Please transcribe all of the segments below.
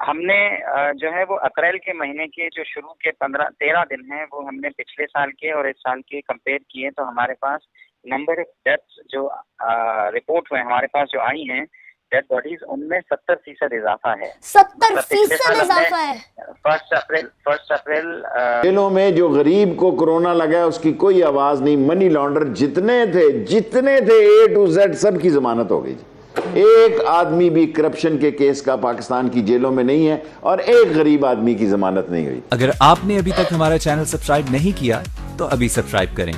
ہم نے جو ہے وہ اپریل کے مہینے کے جو شروع کے 13 دن ہیں وہ ہم نے پچھلے سال کے اور اس سال کے کمپیئر کیے، تو ہمارے پاس نمبر آف ڈیتھس جو رپورٹ ہوئے ہمارے پاس جو آئی ہیں ڈیڈ باڈیز، ان میں 70% اضافہ ہے۔ 70% اضافہ ہے۔ فرسٹ اپریل جیلوں میں جو غریب کو کرونا لگا ہے اس کی کوئی آواز نہیں، منی لانڈر جتنے تھے A to Z سب کی ضمانت ہو گئی جی۔ ایک آدمی بھی کرپشن کے کیس کا پاکستان کی جیلوں میں نہیں ہے اور ایک غریب آدمی کی ضمانت نہیں ہوئی۔ اگر آپ نے ابھی تک ہمارا چینل سبسکرائب نہیں کیا تو ابھی سبسکرائب کریں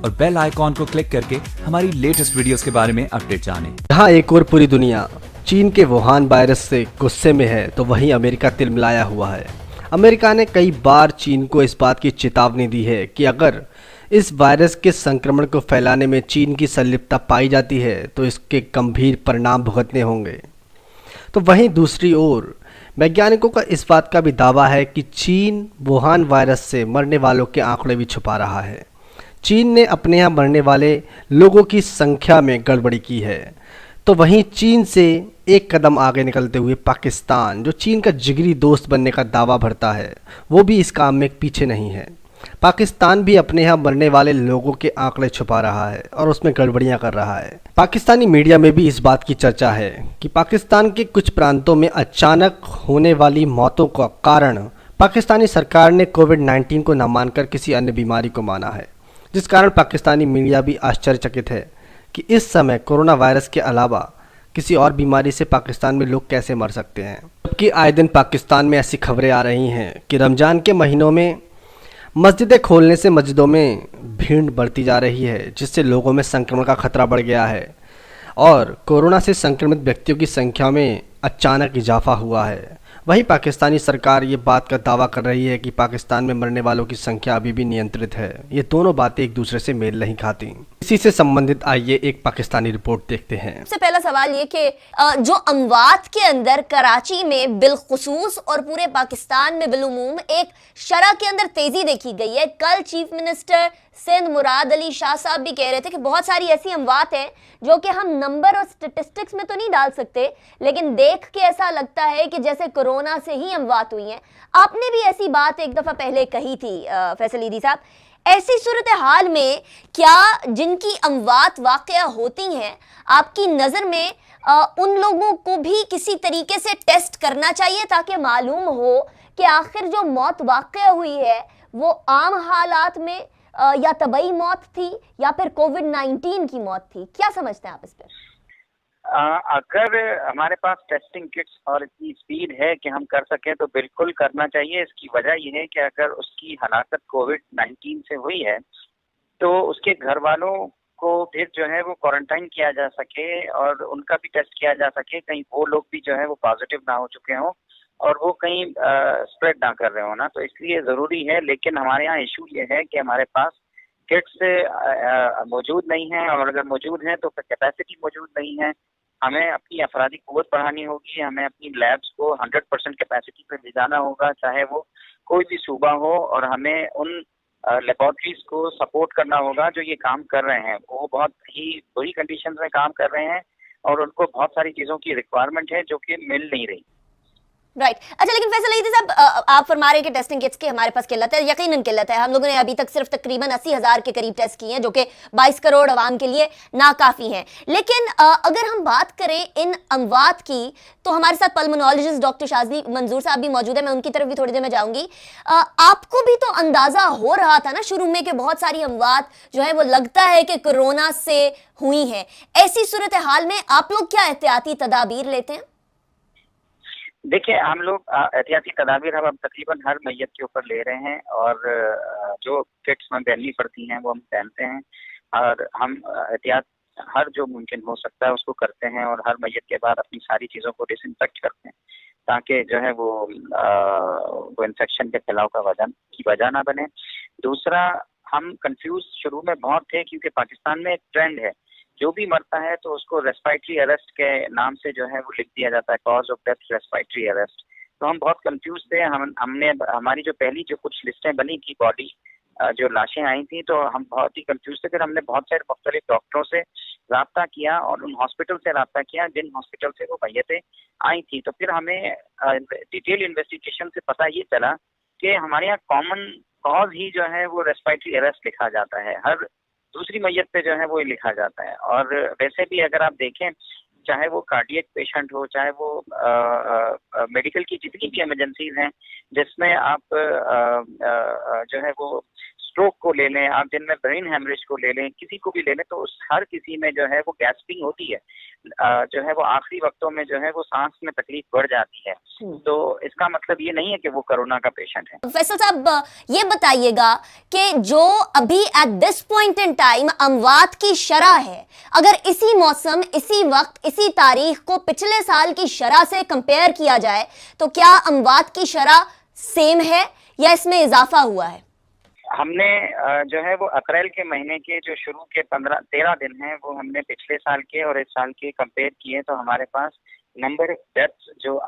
اور بیل آئیکن کو کلک کر کے ہماری لیٹسٹ ویڈیوز کے بارے میں اپڈیٹ جانیں۔ جہاں ایک اور پوری دنیا چین کے ووہان وائرس سے غصے میں ہے تو وہیں امریکہ تلملایا ہوا ہے۔ امریکہ نے کئی بار چین کو اس بات کی چیتاونی دی ہے کہ اگر اس وائرس کے سنکرمن کو پھیلانے میں چین کی سلطنت پائی جاتی ہے تو اس کے گمبھیر پرنام بھگتنے ہوں گے۔ تو وہیں دوسری اور ویگیانکوں کا اس بات کا بھی دعویٰ ہے کہ چین ووہان وائرس سے مرنے والوں کے آنکڑے بھی چھپا رہا ہے۔ چین نے اپنے ہاں مرنے والے لوگوں کی سنکھیا میں گڑبڑی کی ہے۔ تو وہیں چین سے ایک قدم آگے نکلتے ہوئے پاکستان، جو چین کا جگری دوست بننے کا دعویٰ بھرتا ہے، وہ بھی اس کام میں پیچھے نہیں ہے۔ پاکستان بھی اپنے ہاں مرنے والے لوگوں کے آنکڑے چھپا رہا ہے اور اس میں گڑبڑیاں کر رہا ہے۔ پاکستانی میڈیا میں بھی اس بات کی چرچا ہے کہ پاکستان کے کچھ پرانتوں میں اچانک ہونے والی موتوں کا کارن پاکستانی سرکار نے کووڈ-19 کو نہ مان کر کسی انیہ بیماری کو مانا ہے، جس کارن پاکستانی میڈیا بھی آشچرچکت ہے کہ اس سمے کورونا وائرس کے علاوہ کسی اور بیماری سے پاکستان میں لوگ کیسے مر سکتے ہیں۔ جبکہ آئے دن پاکستان میں ایسی خبریں آ رہی ہیں کہ رمضان کے مہینوں میں مسجدیں کھولنے سے مسجدوں میں بھیڑ بڑھتی جا رہی ہے، جس سے لوگوں میں سنکرمن کا خطرہ بڑھ گیا ہے اور کورونا سے سنکرمت ویکتیوں کی سنکھیا میں اچانک اضافہ ہوا ہے۔ وہیں پاکستانی سرکار یہ بات کا دعویٰ کر رہی ہے کہ پاکستان میں مرنے والوں کی سنکھیا ابھی بھی نینترت ہے۔ یہ دونوں باتیں ایک دوسرے سے میل نہیں کھاتی۔ اسی سے سمبندھت آئیے ایک پاکستانی رپورٹ دیکھتے ہیں۔ سب سے پہلا سوال یہ کہ جو اموات کے اندر کراچی میں بالخصوص اور پورے پاکستان میں بالعموم ایک شرح کے اندر تیزی دیکھی گئی ہے۔ کل چیف منسٹر سندھ مراد علی شاہ صاحب بھی کہہ رہے تھے کہ بہت ساری ایسی اموات ہیں جو کہ ہم نمبر اور سٹیٹسٹکس میں تو نہیں ڈال سکتے، لیکن دیکھ کے ایسا لگتا ہے کہ جیسے کورونا سے ہی اموات ہوئی ہیں۔ آپ نے بھی ایسی بات ایک دفعہ پہلے کہی تھی فیصل عیدی صاحب۔ ایسی صورتحال میں کیا جن کی اموات واقعہ ہوتی ہیں، آپ کی نظر میں ان لوگوں کو بھی کسی طریقے سے ٹیسٹ کرنا چاہیے تاکہ معلوم ہو کہ آخر جو موت واقع ہوئی ہے وہ عام حالات میں یا طبعی موت تھی یا پھر کووڈ-19 کی موت تھی؟ کیا سمجھتے ہیں آپ اس پر؟ اگر ہمارے پاس ٹیسٹنگ کٹس اور اتنی اسپیڈ ہے کہ ہم کر سکیں تو بالکل کرنا چاہیے۔ اس کی وجہ یہ ہے کہ اگر اس کی ہلاکت کووڈ-19 سے ہوئی ہے تو اس کے گھر والوں کو پھر جو ہے وہ کوارنٹائن کیا جا سکے اور ان کا بھی ٹیسٹ کیا جا سکے، کہیں وہ لوگ بھی جو ہے وہ پازیٹیو نہ ہو چکے ہوں اور وہ کہیں اسپریڈ نہ کر رہے ہوں نا، تو اس لیے ضروری ہے۔ لیکن ہمارے یہاں ایشو یہ ہے کہ ہمارے پاس کٹس موجود نہیں ہیں، اور اگر موجود ہیں تو کیپیسٹی موجود نہیں ہے۔ ہمیں اپنی افرادی قوت بڑھانی ہوگی، ہمیں اپنی لیبس کو 100% کیپیسٹی پہ لے جانا ہوگا، چاہے وہ کوئی بھی صوبہ ہو، اور ہمیں ان لیبارٹریز کو سپورٹ کرنا ہوگا جو یہ کام کر رہے ہیں۔ وہ بہت ہی بری کنڈیشنز میں کام کر رہے ہیں اور ان کو بہت ساری چیزوں کی ریکوائرمنٹ ہے جو کہ مل نہیں رہی۔ رائٹ، اچھا، لیکن فیصل عیدی صاحب آپ فرما رہے ہیں کہ ٹیسٹنگ کٹس کی ہمارے پاس قلت ہے، یقیناً قلت ہے۔ ہم لوگوں نے ابھی تک صرف تقریباً 80,000 کے قریب ٹیسٹ کیے ہیں جو کہ 22 کروڑ عوام کے لیے ناکافی ہیں۔ لیکن اگر ہم بات کریں ان اموات کی تو ہمارے ساتھ پلمونالوجسٹ ڈاکٹر شاذلی منظور صاحب بھی موجود ہیں، میں ان کی طرف بھی تھوڑی دیر میں جاؤں گی۔ آپ کو بھی تو اندازہ ہو رہا تھا نا شروع میں کہ بہت ساری اموات جو ہے وہ لگتا ہے کہ کورونا سے ہوئی ہیں۔ ایسی صورتحال میں آپ لوگ کیا احتیاطی تدابیر لیتے ہیں؟ دیکھیں، ہم لوگ احتیاطی تدابیر ہم تقریباً ہر میت کے اوپر لے رہے ہیں، اور جو کٹس ہمیں پہننی پڑتی ہیں وہ ہم پہنتے ہیں، اور ہم احتیاط ہر جو ممکن ہو سکتا ہے اس کو کرتے ہیں، اور ہر میت کے بعد اپنی ساری چیزوں کو ڈس انفیکٹ کرتے ہیں تاکہ جو ہے وہ انفیکشن کے پھیلاؤ کی وجہ نہ بنے۔ دوسرا، ہم کنفیوز شروع میں بہت تھے کیونکہ پاکستان میں ایک ٹرینڈ ہے، جو بھی مرتا ہے تو اس کو ریسپائٹری اریسٹ کے نام سے جو ہے وہ لکھ دیا جاتا ہے، کاز آف ڈیتھ ریسپائٹری اریسٹ۔ تو ہم بہت کنفیوز تھے۔ ہم نے ہماری جو پہلی جو کچھ لسٹیں بنی تھی باڈی जो लाशें आई थी तो हम बहुत ही कंफ्यूज थे। फिर हमने बहुत सारे मुख्तलिफ डॉक्टरों से रब्ता किया और उन हॉस्पिटल से रब्ता किया जिन हॉस्पिटल से वो मैयतें आई थी। तो फिर हमें डिटेल इन्वेस्टिगेशन से पता ये चला कि हमारे यहाँ कॉमन कॉज ही जो है वो रेस्पिरेटरी अरेस्ट लिखा जाता है, हर दूसरी मैयत पे जो है वो लिखा जाता है। और वैसे भी अगर आप देखें, चाहे वो कार्डियक पेशेंट हो, चाहे वो मेडिकल की जितनी भी इमरजेंसीज हैं जिसमें आप जो है वो स्ट्रोक को ले लें, आप जिनमें ब्रेन हेमरेज को ले लें, किसी को भी ले लें, तो उस हर किसी में जो है वो गैस्पिंग होती है, जो है वो आखिरी वक्तों में जो है वो सांस में तकलीफ बढ़ जाती है। तो इसका मतलब ये नहीं है कि वो कोरोना का पेशेंट है। फैसल साहब, ये बताइएगा कि जो अभी at this point in time अमवात की शरह है, अगर इसी मौसम, इसी वक्त, इसी तारीख को पिछले साल की शरह से कंपेयर किया जाए तो क्या अमवात की शरह सेम है या इसमें इजाफा हुआ है? हमने जो है वो अप्रैल के महीने के जो शुरू के 13 दिन हैं वो हमने पिछले साल के और इस साल के कंपेयर किए, तो हमारे पास नंबर डेथ्स जो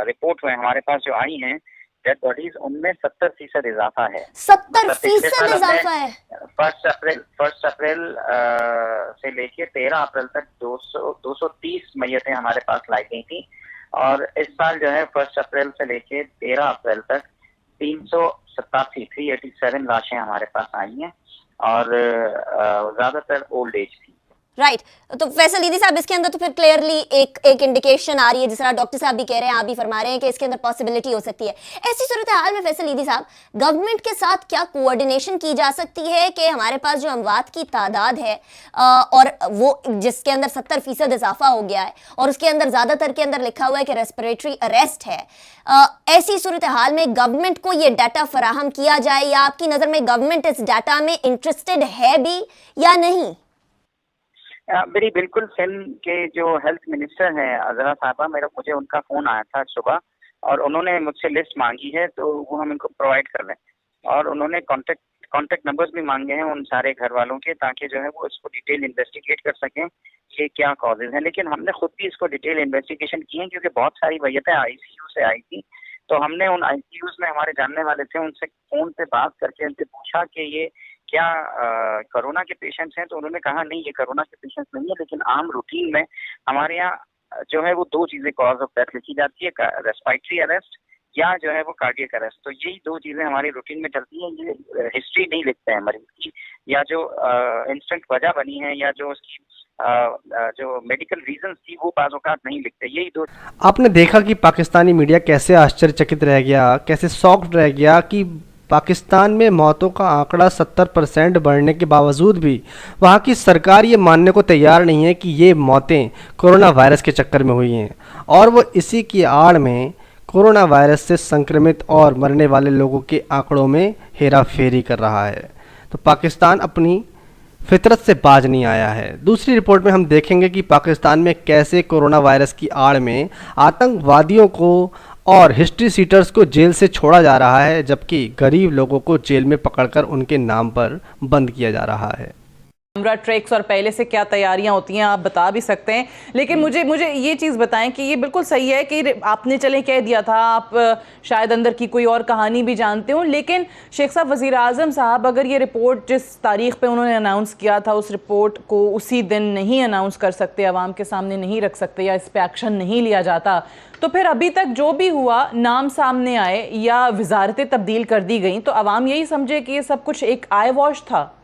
रिपोर्ट हुए हमारे पास जो आई हैं डेड बॉडीज, उनमें 70% इजाफा है। 70% इजाफा है। 1 अप्रैल से लेके 13 अप्रैल तक 230 मैयतें हमारे पास लाई गई थी, और इस साल जो है 1 अप्रैल से लेके 13 अप्रैल तक 387 लाशें हमारे पास आई हैं, और ज्यादातर ओल्ड एज थी। राइट तो फैसल दीदी साहब, इसके अंदर तो फिर क्लियरली एक इंडिकेशन आ रही है, जिस तरह डॉक्टर साहब भी कह रहे हैं, आप भी फरमा रहे हैं कि इसके अंदर पॉसिबिलिटी हो सकती है। ऐसी सूरत हाल में फैसल दीदी साहब, गवर्नमेंट के साथ क्या कोऑर्डिनेशन की जा सकती है कि हमारे पास जो अमवात की तादाद है और वो जिसके अंदर 70% इजाफा हो गया है और उसके अंदर ज़्यादातर के अंदर लिखा हुआ है कि रेस्पिरेटरी अरेस्ट है, ऐसी सूरत हाल में गवर्नमेंट को ये डाटा फराहम किया जाए, या आपकी नज़र में गवर्नमेंट इस डाटा में इंटरेस्टेड है भी या नहीं? मेरी बिल्कुल सिंध के जो हेल्थ मिनिस्टर हैं अजरा साहबा, मुझे उनका फ़ोन आया था सुबह और उन्होंने मुझसे लिस्ट मांगी है, तो वो हम इनको प्रोवाइड कर लें, और उन्होंने कॉन्टेक्ट नंबर्स भी मांगे हैं उन सारे घर वालों के, ताकि जो है वो इसको डिटेल इन्वेस्टिगेट कर सकें कि क्या कॉजेज़ हैं। लेकिन हमने खुद भी इसको डिटेल इन्वेस्टिगेशन की है, क्योंकि बहुत सारी मैयतें ICU से आई थी, तो हमने उन ICUs में हमारे जानने वाले थे, उनसे फ़ोन पे बात करके उनसे पूछा कि ये क्या कोरोना के पेशेंट्स हैं, तो उन्होंने कहा नहीं, ये कोरोना के पेशेंट्स नहीं है, लेकिन आम रूटीन में हमारे यहाँ जो है वो 2 चीज़ें कॉज ऑफ डेथ लिखी जाती है, रेस्पिरेटरी अरेस्ट या जो है वो कार्डियक अरेस्ट। तो यही 2 चीज़ें हमारी रूटीन में चलती हैं। ये हिस्ट्री नहीं लिखते हैं मरीज की, या जो इंस्टेंट वजह बनी है, या जो उसकी जो मेडिकल रीजंस थी वो बाज़ औक़ात नहीं लिखते। यही 2। आपने देखा कि पाकिस्तानी मीडिया कैसे आश्चर्यचकित रह गया, कैसे शॉक्ड रह गया कि पाकिस्तान में मौतों का आंकड़ा 70% बढ़ने के बावजूद भी वहाँ की सरकार ये मानने को तैयार नहीं है कि ये मौतें कोरोना वायरस के चक्कर में हुई हैं, और वो इसी की आड़ में कोरोना वायरस से संक्रमित और मरने वाले लोगों के आंकड़ों में हेरा फेरी कर रहा है। तो पाकिस्तान अपनी फितरत से बाज नहीं आया है। दूसरी रिपोर्ट में हम देखेंगे कि पाकिस्तान में कैसे कोरोना वायरस की आड़ में आतंकवादियों को और हिस्ट्री सीटर्स को जेल से छोड़ा जा रहा है, जबकि गरीब लोगों को जेल में पकड़कर उनके नाम पर बंद किया जा रहा है। कैमरा ट्रिक्स और पहले से क्या तैयारियां होती हैं आप बता भी सकते हैं, लेकिन मुझे ये चीज़ बताएं कि ये बिल्कुल सही है कि आपने चले कह दिया था, आप शायद अंदर की कोई और कहानी भी जानते हो, लेकिन शेख साहब वज़ीर आज़म साहब अगर ये रिपोर्ट जिस तारीख पे उन्होंने अनाउंस किया था उस रिपोर्ट को उसी दिन नहीं अनाउंस कर सकते, आवाम के सामने नहीं रख सकते, या इस पर एक्शन नहीं लिया जाता, तो फिर अभी तक जो भी हुआ नाम सामने आए या वजारतें तब्दील कर दी गई, तो आवाम यही समझे कि ये सब कुछ एक आई वॉश था।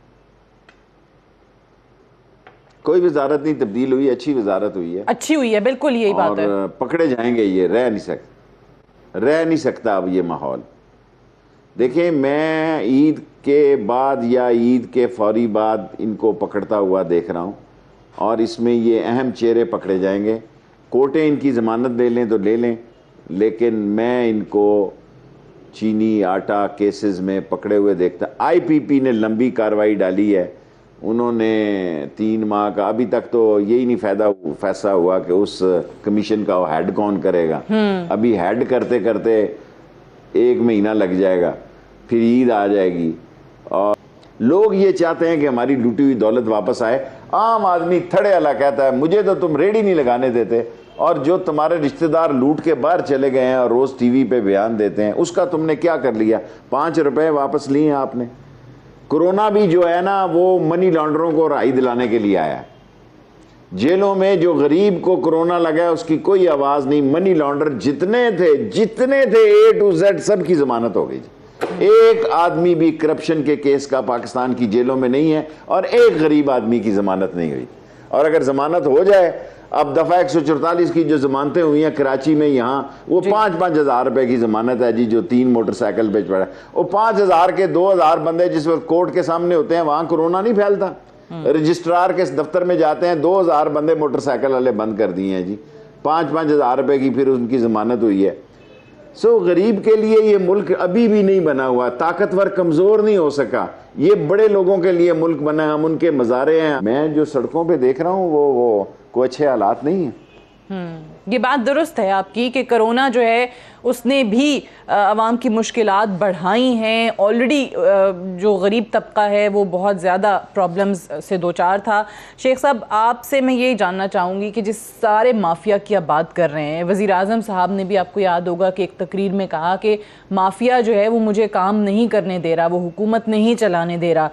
कोई वजारत नहीं तब्दील हुई, अच्छी वजारत हुई है, अच्छी हुई है, बिल्कुल यही बात है। और पकड़े जाएंगे, ये रह नहीं सकता अब ये माहौल। देखें, मैं ईद के बाद या ईद के फौरी बाद इनको पकड़ता हुआ देख रहा हूँ, और इसमें ये अहम चेहरे पकड़े जाएंगे। कोर्टें इनकी ज़मानत ले लें तो ले लें, लेकिन मैं इनको चीनी आटा केसेस में पकड़े हुए देखता। IPP ने लंबी कार्रवाई डाली है, उन्होंने 3 माह का, अभी तक तो यही नहीं फैसला हुआ कि उस कमीशन का हेड कौन करेगा। अभी हेड करते करते 1 महीना लग जाएगा, फिर ईद आ जाएगी, और लोग ये चाहते हैं कि हमारी लूटी हुई दौलत वापस आए। आम आदमी थड़े वाला कहता है मुझे तो तुम रेडी नहीं लगाने देते, और जो तुम्हारे रिश्तेदार लूट के बाहर चले गए हैं और रोज़ TV पे बयान देते हैं, उसका तुमने क्या कर लिया? 5 रुपए वापस लिए आपने, कोरोना भी जो है ना वो मनी लॉन्डरों को राहत दिलाने के लिए आया है। जेलों में जो गरीब को कोरोना लगा है उसकी कोई आवाज नहीं, मनी लॉन्डर जितने थे A to Z सबकी जमानत हो गई। एक आदमी भी करप्शन के केस का पाकिस्तान की जेलों में नहीं है और एक गरीब आदमी की जमानत नहीं हुई। और अगर जमानत हो जाए, अब दफा 144 की जो जमानतें हुई हैं कराची में, यहाँ वो 5-5 हज़ार रुपए की जमानत है जी, जो 3 मोटरसाइकिल पे पड़ा, वो 5,000 के 2,000 बंदे जिस वक्त कोर्ट के सामने होते हैं वहां कोरोना नहीं फैलता। रजिस्ट्रार के दफ्तर में जाते हैं, 2,000 बंदे मोटरसाइकिल वाले बंद कर दिए हैं जी, 5-5 हज़ार रुपए की फिर उनकी जमानत हुई है। सो गरीब के लिए ये मुल्क अभी भी नहीं बना हुआ, ताकतवर कमजोर नहीं हो सका, ये बड़े लोगों के लिए मुल्क बना है, हम उनके मज़ारे हैं। मैं जो सड़कों पे देख रहा हूँ वो कोई अच्छे हालात नहीं है। ये बात दुरुस्त है आपकी कि कोरोना जो है उसने भी आवाम की मुश्किलात बढ़ाई हैं। ऑलरेडी जो गरीब तबका है वो बहुत ज़्यादा प्रॉब्लम्स से दो चार था। शेख साहब, आपसे मैं ये जानना चाहूँगी कि जिस सारे माफिया की आप बात कर रहे हैं, वज़ीर आज़म साहब ने भी, आपको याद होगा कि एक तकरीर में कहा कि माफिया जो है वो मुझे काम नहीं करने दे रहा, वो हुकूमत नहीं चलाने दे रहा।